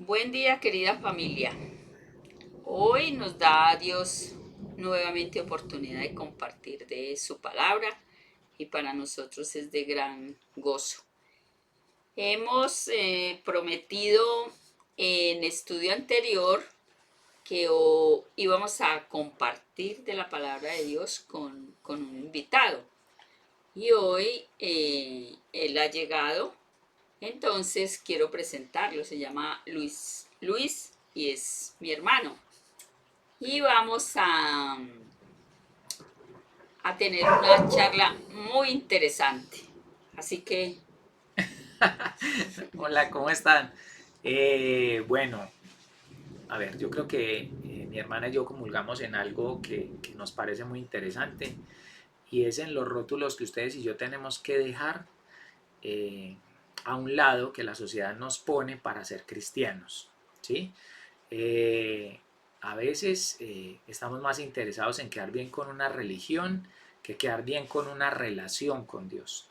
Buen día, querida familia. Hoy nos da Dios nuevamente oportunidad de compartir de su palabra y para nosotros es de gran gozo. Hemos prometido en estudio anterior que íbamos a compartir de la palabra de Dios con un invitado y hoy él ha llegado. Entonces quiero presentarlo, se llama Luis y es mi hermano. Y vamos a tener una charla muy interesante. Así que, Hola, ¿cómo están? Bueno, a ver, yo creo que mi hermana y yo comulgamos en algo que nos parece muy interesante y es en los rótulos que ustedes y yo tenemos que dejar eh, a un lado que la sociedad nos pone para ser cristianos, ¿sí? Eh, a veces estamos más interesados en quedar bien con una religión que quedar bien con una relación con Dios.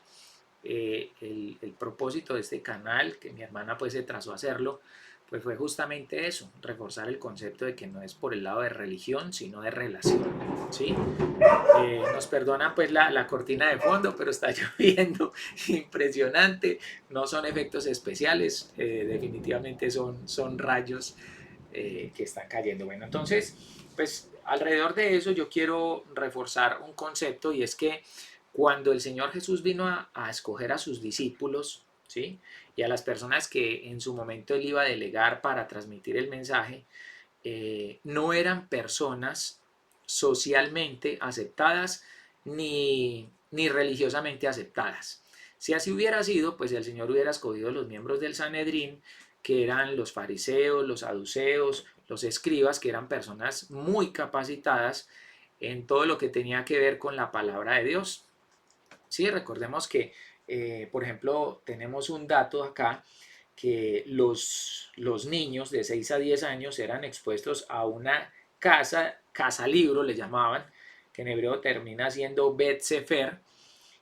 El propósito de este canal, que mi hermana pues se trazó a hacerlo, pues fue justamente eso, reforzar el concepto de que no es por el lado de religión, sino de relación, ¿sí? Nos perdonan pues la cortina de fondo, pero está lloviendo impresionante, no son efectos especiales, definitivamente son rayos que están cayendo. Bueno, entonces, pues alrededor de eso yo quiero reforzar un concepto y es que cuando el Señor Jesús vino a escoger a sus discípulos, ¿sí? Y a las personas que en su momento él iba a delegar para transmitir el mensaje, no eran personas socialmente aceptadas ni religiosamente aceptadas. Si así hubiera sido, pues el Señor hubiera escogido los miembros del Sanedrín, que eran los fariseos, los saduceos, los escribas, que eran personas muy capacitadas en todo lo que tenía que ver con la palabra de Dios. Sí, recordemos que, por ejemplo, tenemos un dato acá que los niños de 6 a 10 años eran expuestos a una casa libro, le llamaban, que en hebreo termina siendo Bet Sefer,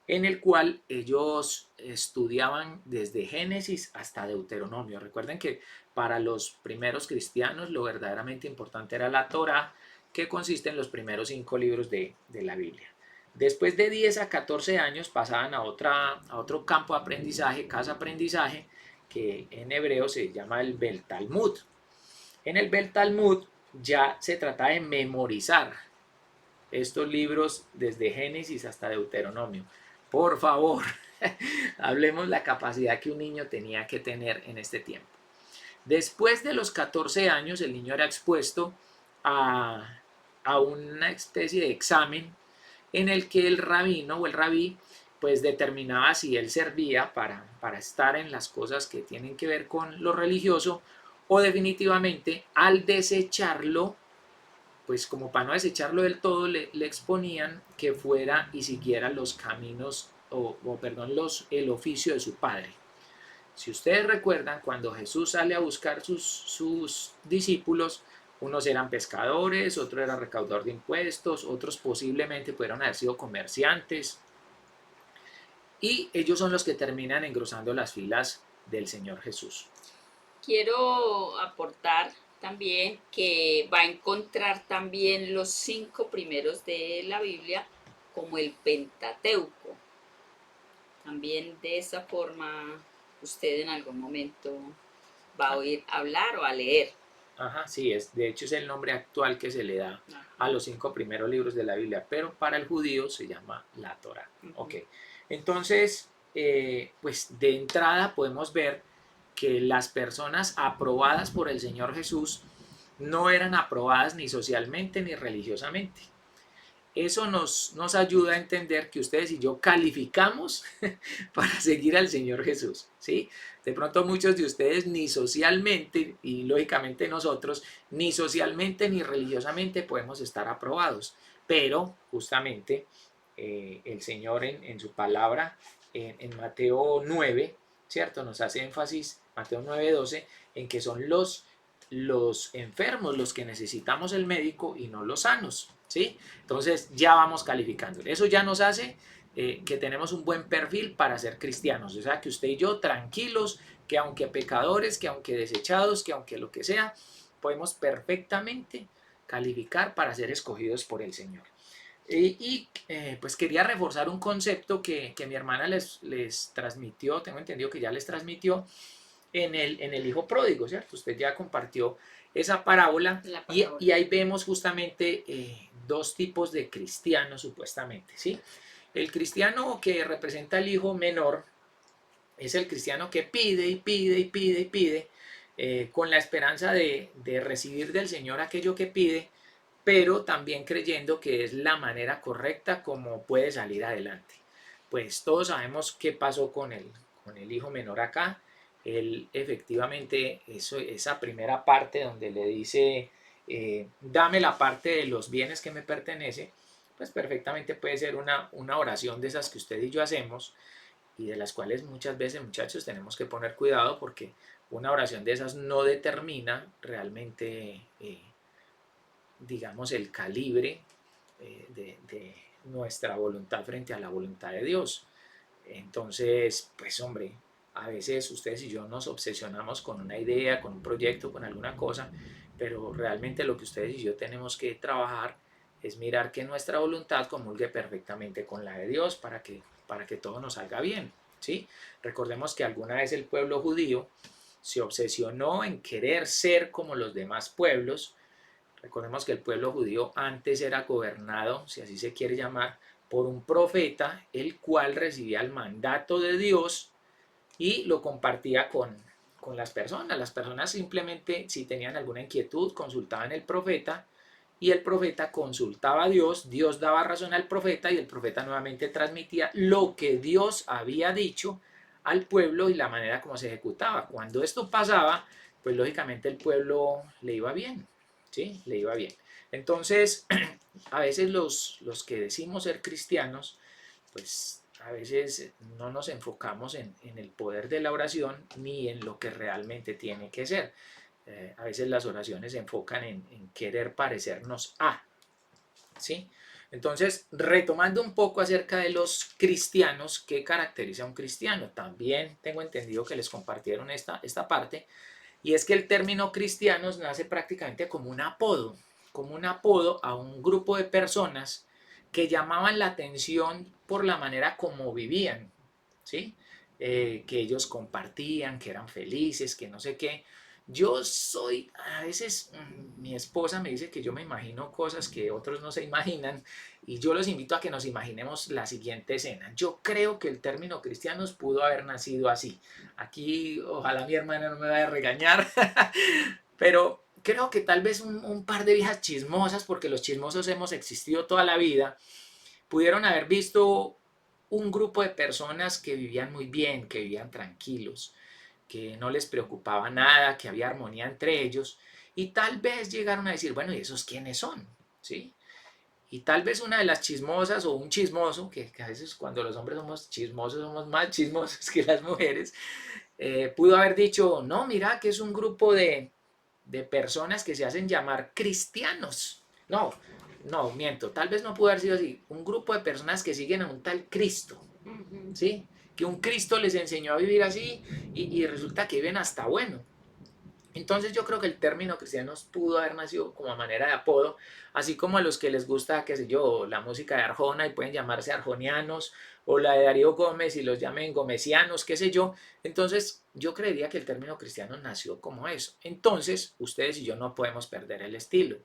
en el cual ellos estudiaban desde Génesis hasta Deuteronomio. Recuerden que para los primeros cristianos lo verdaderamente importante era la Torah, que consiste en los primeros 5 libros de la Biblia. Después de 10 a 14 años pasaban a otro campo de aprendizaje, casa aprendizaje, que en hebreo se llama el Bel Talmud. En el Bel Talmud ya se trata de memorizar estos libros desde Génesis hasta Deuteronomio. Por favor, hablemos la capacidad que un niño tenía que tener en este tiempo. Después de los 14 años, el niño era expuesto a una especie de examen en el que el rabino o el rabí pues determinaba si él servía para estar en las cosas que tienen que ver con lo religioso o definitivamente al desecharlo, pues como para no desecharlo del todo, le exponían que fuera y siguiera los caminos perdón, el oficio de su padre. Si ustedes recuerdan, cuando Jesús sale a buscar sus discípulos, unos eran pescadores, otros eran recaudador de impuestos, otros posiblemente pudieron haber sido comerciantes, y ellos son los que terminan engrosando las filas del Señor Jesús. quiero aportar también que va a encontrar también los 5 primeros de la Biblia como el Pentateuco. También de esa forma usted en algún momento va a oír hablar o a leer. Ajá, sí, de hecho es el nombre actual que se le da a Ajá. los 5 primeros libros de la Biblia, pero para el judío se llama la Torah. Ok, Uh-huh. entonces, pues de entrada podemos ver que las personas aprobadas por el Señor Jesús no eran aprobadas ni socialmente ni religiosamente. Eso nos ayuda a entender que ustedes y yo calificamos para seguir al Señor Jesús, ¿sí? De pronto muchos de ustedes ni socialmente, y lógicamente nosotros, ni socialmente ni religiosamente podemos estar aprobados, pero justamente el Señor en su palabra, en Mateo 9, ¿cierto? Nos hace énfasis, Mateo 9:12, en que son los enfermos los que necesitamos el médico y no los sanos, ¿sí? Entonces ya vamos calificando. Eso ya nos hace que tenemos un buen perfil para ser cristianos. O sea, que usted y yo tranquilos, que aunque pecadores, que aunque desechados, que aunque lo que sea, podemos perfectamente calificar para ser escogidos por el Señor. Pues quería reforzar un concepto que mi hermana les transmitió, tengo entendido que ya les transmitió en el hijo pródigo, ¿cierto? Usted ya compartió esa parábola, y ahí vemos justamente dos tipos de cristianos supuestamente, ¿sí? El cristiano que representa al hijo menor es el cristiano que pide y pide y pide y pide con la esperanza de recibir del Señor aquello que pide, pero también creyendo que es la manera correcta como puede salir adelante. Pues todos sabemos qué pasó con el hijo menor acá. Él efectivamente, esa primera parte donde le dice, dame la parte de los bienes que me pertenece, pues perfectamente puede ser una oración de esas que usted y yo hacemos, y de las cuales muchas veces, muchachos, tenemos que poner cuidado, porque una oración de esas no determina realmente, digamos, el calibre de nuestra voluntad frente a la voluntad de Dios. Entonces, pues hombre, a veces ustedes y yo nos obsesionamos con una idea, con un proyecto, con alguna cosa, pero realmente lo que ustedes y yo tenemos que trabajar es mirar que nuestra voluntad comulgue perfectamente con la de Dios para que todo nos salga bien, ¿sí? Recordemos que alguna vez el pueblo judío se obsesionó en querer ser como los demás pueblos. Recordemos que el pueblo judío antes era gobernado, si así se quiere llamar, por un profeta, el cual recibía el mandato de Dios y lo compartía con las personas. Las personas simplemente, si tenían alguna inquietud, consultaban al profeta, y el profeta consultaba a Dios, Dios daba razón al profeta y el profeta nuevamente transmitía lo que Dios había dicho al pueblo y la manera como se ejecutaba. Cuando esto pasaba, pues lógicamente el pueblo le iba bien, ¿sí? Le iba bien. Entonces, a veces los que decimos ser cristianos, pues a veces no nos enfocamos en el poder de la oración ni en lo que realmente tiene que ser. A veces las oraciones se enfocan en querer parecernos a, ¿sí? Entonces, retomando un poco acerca de los cristianos, ¿qué caracteriza a un cristiano? También tengo entendido que les compartieron esta parte, y es que el término cristianos nace prácticamente como un apodo a un grupo de personas que llamaban la atención por la manera como vivían, ¿sí? Que ellos compartían, que eran felices, que no sé qué. Yo soy, a veces mi esposa me dice que yo me imagino cosas que otros no se imaginan, y yo los invito a que nos imaginemos la siguiente escena. Yo creo que el término cristianos pudo haber nacido así. Aquí ojalá mi hermana no me vaya a regañar, pero creo que tal vez un par de viejas chismosas, porque los chismosos hemos existido toda la vida, pudieron haber visto un grupo de personas que vivían muy bien, que vivían tranquilos, que no les preocupaba nada, que había armonía entre ellos, y tal vez llegaron a decir, bueno, ¿y esos quiénes son? ¿Sí? Y tal vez una de las chismosas o un chismoso, que a veces cuando los hombres somos chismosos, somos más chismosos que las mujeres, pudo haber dicho, no, mira que es un grupo de personas que se hacen llamar cristianos. No, no, miento, tal vez no pudo haber sido así. Un grupo de personas que siguen a un tal Cristo, ¿sí? Que un Cristo les enseñó a vivir así, y resulta que viven hasta bueno. Entonces yo creo que el término cristianos pudo haber nacido como a manera de apodo, así como a los que les gusta, qué sé yo, la música de Arjona y pueden llamarse arjonianos, o la de Darío Gómez y los llamen gomesianos, qué sé yo. Entonces yo creería que el término cristiano nació como eso. Entonces ustedes y yo no podemos perder el estilo.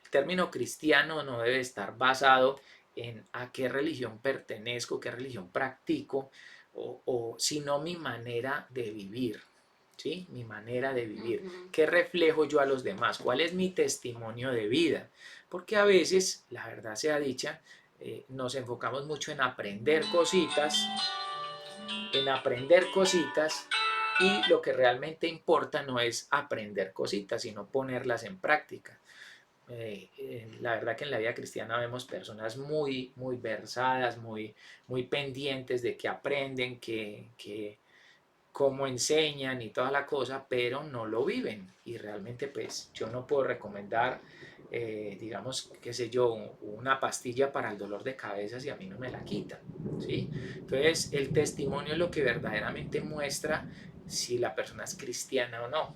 El término cristiano no debe estar basado en a qué religión pertenezco, qué religión practico, sino mi manera de vivir. ¿Sí? Mi manera de vivir, qué reflejo yo a los demás, cuál es mi testimonio de vida, porque a veces, la verdad sea dicha, nos enfocamos mucho en aprender cositas, y lo que realmente importa no es aprender cositas, sino ponerlas en práctica. La verdad que en la vida cristiana vemos personas muy, muy versadas, muy, muy pendientes de que aprenden, que cómo enseñan y toda la cosa, pero no lo viven. Y realmente pues yo no puedo recomendar, digamos, qué sé yo, una pastilla para el dolor de cabeza si a mí no me la quitan, ¿sí? Entonces el testimonio es lo que verdaderamente muestra si la persona es cristiana o no,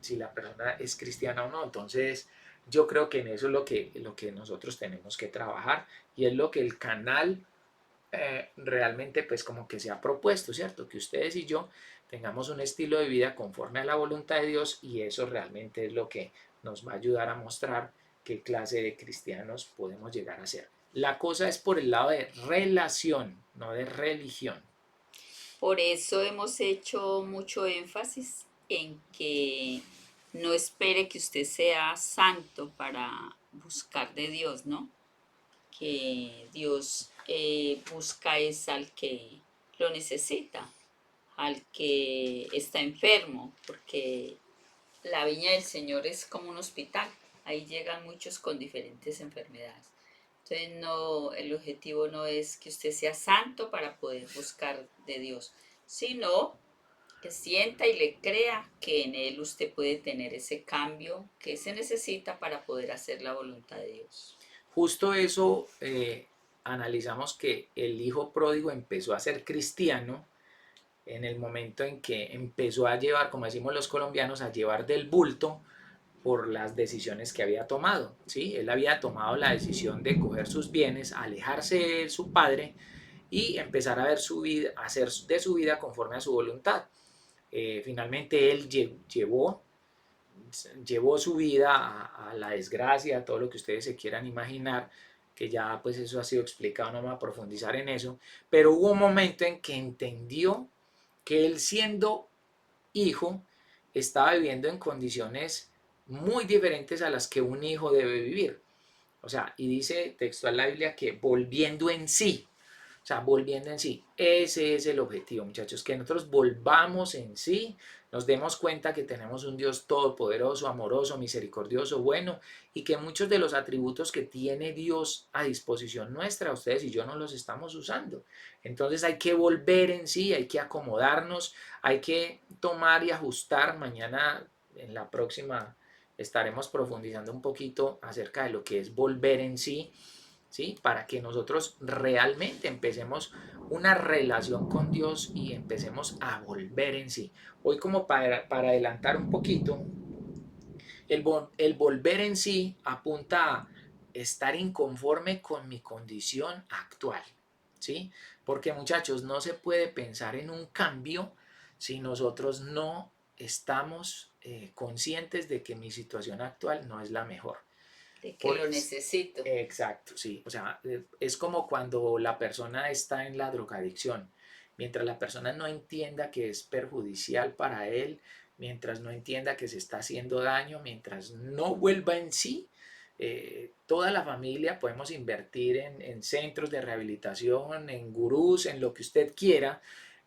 si la persona es cristiana o no. Entonces yo creo que en eso es lo que nosotros tenemos que trabajar y es lo que el canal realmente pues como que se ha propuesto, ¿cierto? Que ustedes y yo tengamos un estilo de vida conforme a la voluntad de Dios y eso realmente es lo que nos va a ayudar a mostrar qué clase de cristianos podemos llegar a ser. La cosa es por el lado de relación, no de religión. Por eso hemos hecho mucho énfasis en que no espere que usted sea santo para buscar de Dios, ¿no? Que Dios busca es al que lo necesita, al que está enfermo, porque la viña del Señor es como un hospital, ahí llegan muchos con diferentes enfermedades. Entonces no, el objetivo no es que usted sea santo para poder buscar de Dios, sino que sienta y le crea que en Él usted puede tener ese cambio que se necesita para poder hacer la voluntad de Dios. Justo eso analizamos que el hijo pródigo empezó a ser cristiano en el momento en que empezó a llevar, como decimos los colombianos, a llevar del bulto por las decisiones que había tomado, ¿sí? Él había tomado la decisión de coger sus bienes, alejarse de su padre y empezar a ver su vida, a hacer de su vida conforme a su voluntad. Finalmente él llevó su vida a la desgracia, a todo lo que ustedes se quieran imaginar, que ya pues eso ha sido explicado, no me voy a profundizar en eso, pero hubo un momento en que entendió que él siendo hijo estaba viviendo en condiciones muy diferentes a las que un hijo debe vivir. O sea, y dice textual la Biblia que volviendo en sí, o sea, volviendo en sí, ese es el objetivo, muchachos, que nosotros volvamos en sí, nos demos cuenta que tenemos un Dios todopoderoso, amoroso, misericordioso, bueno, y que muchos de los atributos que tiene Dios a disposición nuestra, ustedes y yo no los estamos usando. Entonces hay que volver en sí, hay que acomodarnos, hay que tomar y ajustar. Mañana en la próxima estaremos profundizando un poquito acerca de lo que es volver en sí, ¿sí? Para que nosotros realmente empecemos una relación con Dios y empecemos a volver en sí. Hoy como para adelantar un poquito, el volver en sí apunta a estar inconforme con mi condición actual, ¿sí? Porque muchachos, no se puede pensar en un cambio si nosotros no estamos conscientes de que mi situación actual no es la mejor. De que lo Pues, necesito. exacto, sí. O sea, es como cuando la persona está en la drogadicción. Mientras la persona no entienda que es perjudicial para él, mientras no entienda que se está haciendo daño, mientras no vuelva en sí, toda la familia podemos invertir en centros de rehabilitación, en gurús, en lo que usted quiera,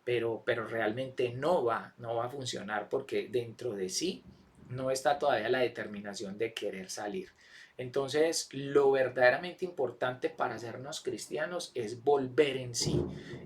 pero realmente no va a funcionar porque dentro de sí no está todavía la determinación de querer salir. Entonces, lo verdaderamente importante para hacernos cristianos es volver en sí,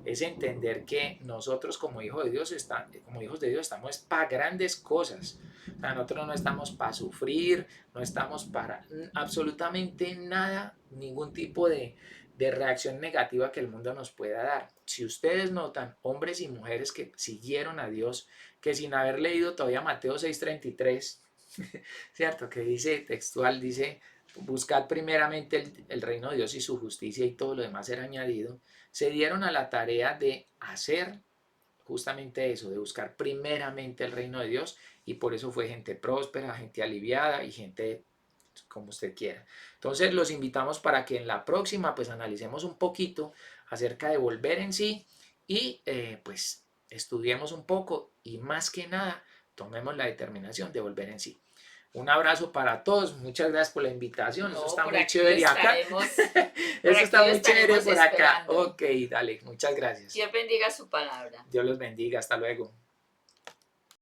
es entender que nosotros como hijos de Dios, como hijos de Dios estamos para grandes cosas. O sea, nosotros no estamos para sufrir, no estamos para absolutamente nada, ningún tipo de reacción negativa que el mundo nos pueda dar. Si ustedes notan, hombres y mujeres que siguieron a Dios, que sin haber leído todavía Mateo 6:33, ¿cierto? Que dice textual, dice, buscad primeramente el reino de Dios y su justicia y todo lo demás será añadido, se dieron a la tarea de hacer justamente eso, de buscar primeramente el reino de Dios y por eso fue gente próspera, gente aliviada y gente como usted quiera. Entonces los invitamos para que en la próxima pues analicemos un poquito acerca de volver en sí y pues estudiemos un poco y más que nada tomemos la determinación de volver en sí. Un abrazo para todos, muchas gracias por la invitación, eso No, está por muy aquí lo chévere acá, estaremos, por eso aquí está lo muy chévere estaremos por acá, esperando. ok, dale, muchas gracias, Dios bendiga su palabra. Dios los bendiga, hasta luego.